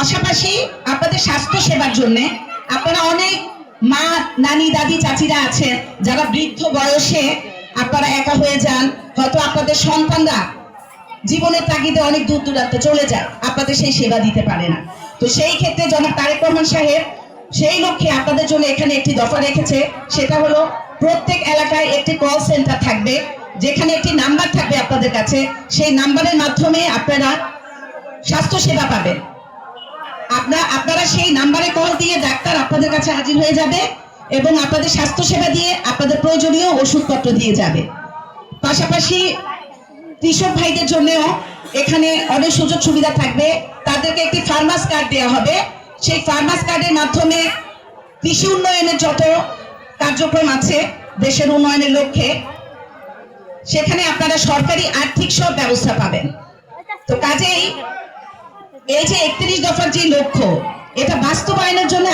পাশাপাশি আপনাদের স্বাস্থ্য সেবার জন্য আপনারা অনেক মা, নানি, দাদি, চাচিরা আছেন যারা বৃদ্ধ বয়সে আপনারা একা হয়ে যান, হয়তো আপনাদের সন্তানরা জীবনের তাগিদে অনেক দূর দূরান্তে চলে যায়, আপনাদের সেই সেবা দিতে পারে না। তো সেই ক্ষেত্রে জনাব তারেক রহমান সাহেব সেই লক্ষ্যে আপনাদের জন্য এখানে একটি দফা রেখেছে, সেটা হলো প্রত্যেক এলাকায় একটি কল সেন্টার থাকবে, যেখানে একটি নাম্বার থাকবে আপনাদের কাছে। সেই নাম্বারের মাধ্যমে আপনারা স্বাস্থ্য সেবা পাবেন। আপনারা সেই নাম্বারে কল দিয়ে ডাক্তার আপনাদের কাছে হাজির হয়ে যাবে এবং আপনাদের স্বাস্থ্য সেবা দিয়ে আপনাদের প্রয়োজনীয় ওষুধপত্র দিয়ে যাবে। পাশাপাশি কৃষক ভাইদের জন্যও এখানে অনেক সুযোগ সুবিধা থাকবে। তাদেরকে একটি ফার্মাস কার্ড দেওয়া হবে। সেই ফার্মাস কার্ডের মাধ্যমে কৃষি উন্নয়নের যত কার্যক্রম আছে দেশের উন্নয়নের লক্ষ্যে, সেখানে আপনারা সরকারি আর্থিক সব ব্যবস্থা পাবেন। তো কাজেই এই যে 31 দফার যে লক্ষ্য, এটা বাস্তবায়নের জন্য